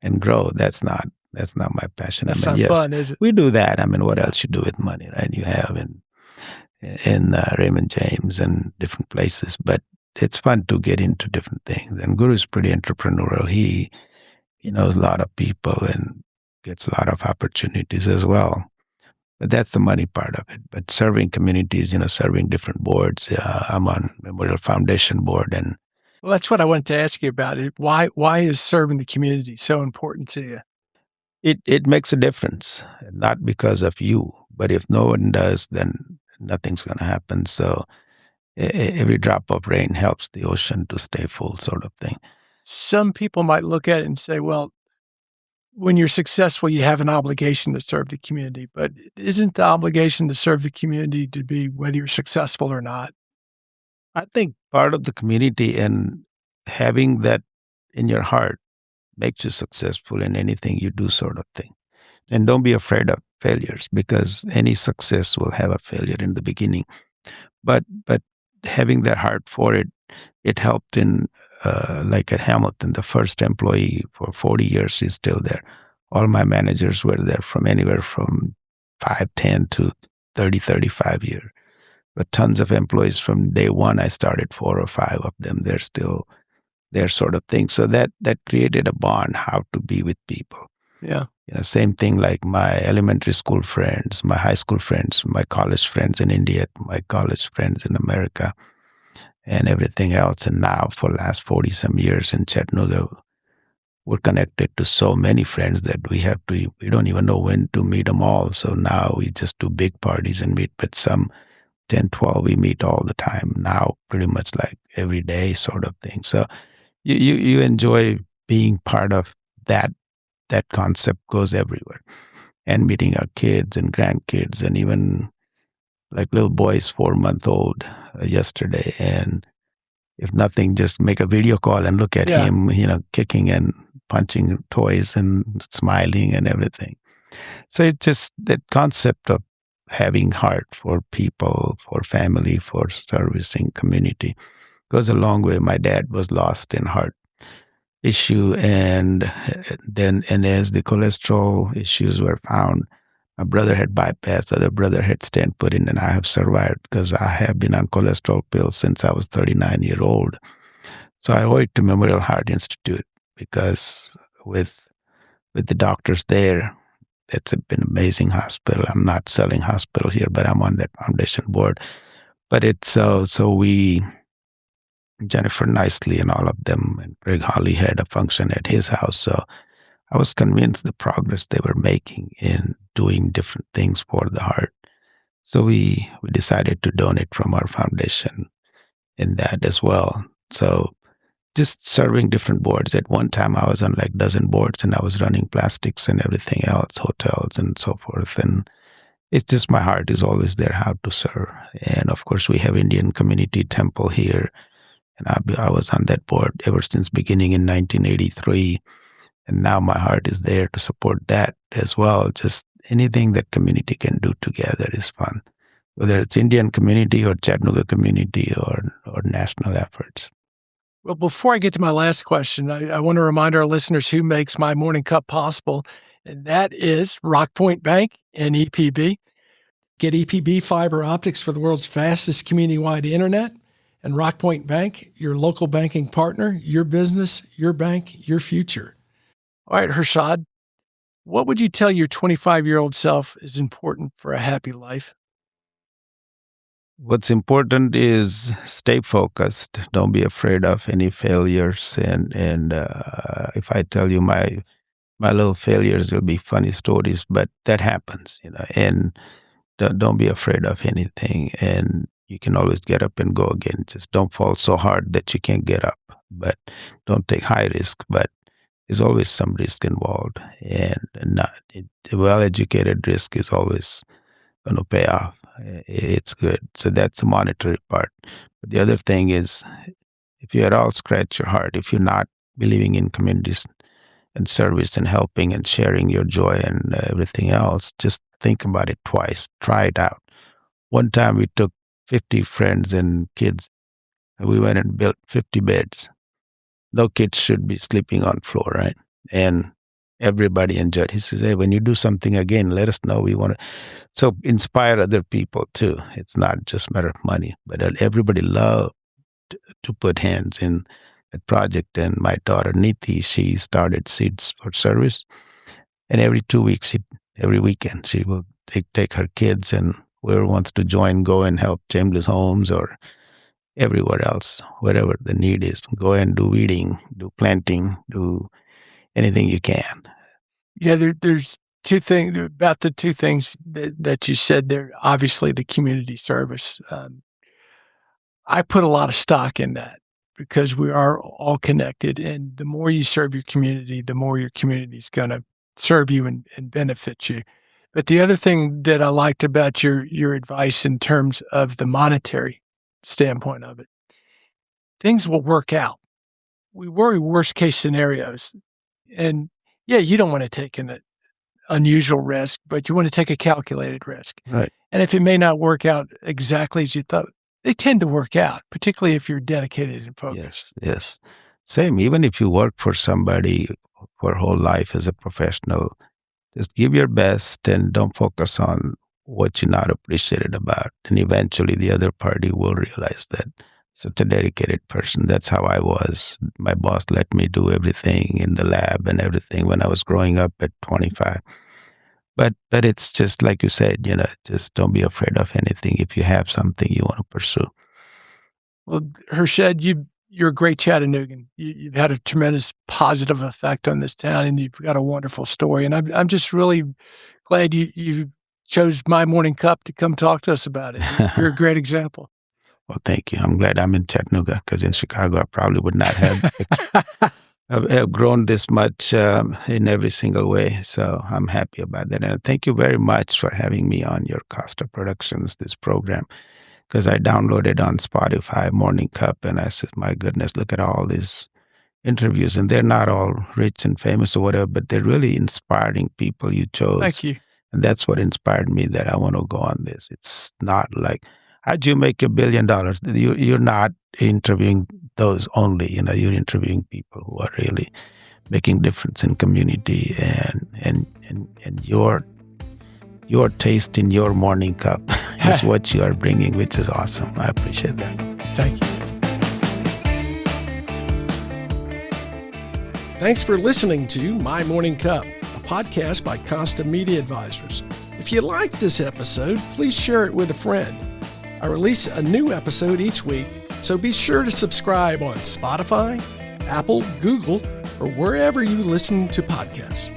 and grow. That's not my passion.
That's
I mean,
not
yes,
fun, is it?
we do that. I mean, what else you do with money, right? You have in Raymond James and different places, but it's fun to get into different things. And Guru's pretty entrepreneurial. He knows a lot of people and gets a lot of opportunities as well. But that's the money part of it. But serving communities, serving different boards. I'm on Memorial Foundation board, and
Well, that's what I wanted to ask you about. Why is serving the community so important to you?
it makes a difference. Not because of you, but if no one does, then nothing's going to happen. So every drop of rain helps the ocean to stay full, sort of thing.
Some people might look at it and say, well, when you're successful, you have an obligation to serve the community, but isn't the obligation to serve the community to be whether you're successful or not?
I think part of the community and having that in your heart makes you successful in anything you do, sort of thing. And don't be afraid of failures because any success will have a failure in the beginning. But having that heart for it, it helped in like at Hamilton, the first employee for 40 years is still there. All my managers were there from anywhere from 5, 10 to 30, 35 years. But tons of employees from day one, I started 4 or 5 of them. They're still there, sort of thing. So that created a bond, how to be with people.
Yeah.
Same thing like my elementary school friends, my high school friends, my college friends in India, my college friends in America, and everything else. And now for the last 40 some years in Chattanooga, we're connected to so many friends that we don't even know when to meet them all. So now we just do big parties and meet, but some 10, 12, we meet all the time now, pretty much like every day, sort of thing. So you enjoy being part of that. That concept goes everywhere, and meeting our kids and grandkids, and even like little boys, 4-month-old yesterday. And if nothing, just make a video call and look at him, kicking and punching toys and smiling and everything. So it's just that concept of having heart for people, for family, for servicing community goes a long way. My dad was lost in heart issue, and as the cholesterol issues were found, my brother had bypass, other brother had stent put in, and I have survived because I have been on cholesterol pills since I was 39 years old. So I owe it to Memorial Heart Institute because with the doctors there, it's been an amazing hospital. I'm not selling hospital here, but I'm on that foundation board. But it's so we, Jennifer Nicely and all of them, and Greg Holly had a function at his house. So I was convinced the progress they were making in doing different things for the heart. So we decided to donate from our foundation in that as well. So just serving different boards. At one time, I was on like dozen boards, and I was running plastics and everything else, hotels and so forth. And it's just my heart is always there how to serve. And of course, we have Indian Community Temple here. And I was on that board ever since beginning in 1983. And now my heart is there to support that as well. Just anything that community can do together is fun, whether it's Indian community or Chattanooga community or national efforts.
Well, before I get to my last question, I want to remind our listeners who makes my morning cup possible, and that is Rockpoint Bank and EPB. Get EPB fiber optics for the world's fastest community-wide internet, and Rockpoint Bank, your local banking partner, your business, your bank, your future. All right, Harshad, what would you tell your 25-year-old self is important for a happy life?
What's important is stay focused. Don't be afraid of any failures. And if I tell you my little failures, will be funny stories, but that happens, And don't be afraid of anything, and you can always get up and go again. Just don't fall so hard that you can't get up, but don't take high risk. But there's always some risk involved, and not a well-educated risk is always going to pay off. It's good. So that's the monetary part. But the other thing is, if you at all scratch your heart, if you're not believing in communities and service and helping and sharing your joy and everything else, just think about it twice. Try it out. One time we took 50 friends and kids, and we went and built 50 beds. No kids should be sleeping on floor, right? And everybody enjoyed. He says, hey, when you do something again, let us know. We want to. So inspire other people too. It's not just a matter of money, but everybody loved to put hands in a project. And my daughter, Niti, she started Seeds for Service. And every 2 weeks, every weekend, she will take her kids, and whoever wants to join, go and help Chambliss Homes or everywhere else, wherever the need is. Go and do weeding, do planting, do anything you can.
Yeah, there's two things about the two things that you said there. Obviously, the community service. I put a lot of stock in that because we are all connected. And the more you serve your community, the more your community is going to serve you and benefit you. But the other thing that I liked about your advice in terms of the monetary standpoint of it, things will work out. We worry worst case scenarios. And yeah, you don't want to take an unusual risk, but you want to take a calculated risk.
Right.
And if it may not work out exactly as you thought, they tend to work out, particularly if you're dedicated and focused.
Yes. Same. Even if you work for somebody for whole life as a professional, just give your best and don't focus on what you're not appreciated about. And eventually the other party will realize that such a dedicated person. That's how I was. My boss let me do everything in the lab and everything when I was growing up at 25. But it's just like you said, just don't be afraid of anything if you have something you want to pursue.
Well, Harshad, you're a great Chattanoogan. You've had a tremendous positive effect on this town, and you've got a wonderful story. And I'm just really glad you chose my morning cup to come talk to us about it. You're a great example.
Well, thank you. I'm glad I'm in Chattanooga, because in Chicago I probably would not have grown this much in every single way. So I'm happy about that. And thank you very much for having me on your Costa Productions, this program, because I downloaded on Spotify Morning Cup, and I said, my goodness, look at all these interviews. And they're not all rich and famous or whatever, but they're really inspiring people you chose.
Thank you.
And that's what inspired me, that I want to go on this. It's not like, how'd you make $1 billion? You're not interviewing those only. You're interviewing people who are really making difference in community, and your taste in your morning cup is what you are bringing, which is awesome. I appreciate that.
Thank you. Thanks for listening to My Morning Cup, a podcast by Costa Media Advisors. If you liked this episode, please share it with a friend. I release a new episode each week, so be sure to subscribe on Spotify, Apple, Google, or wherever you listen to podcasts.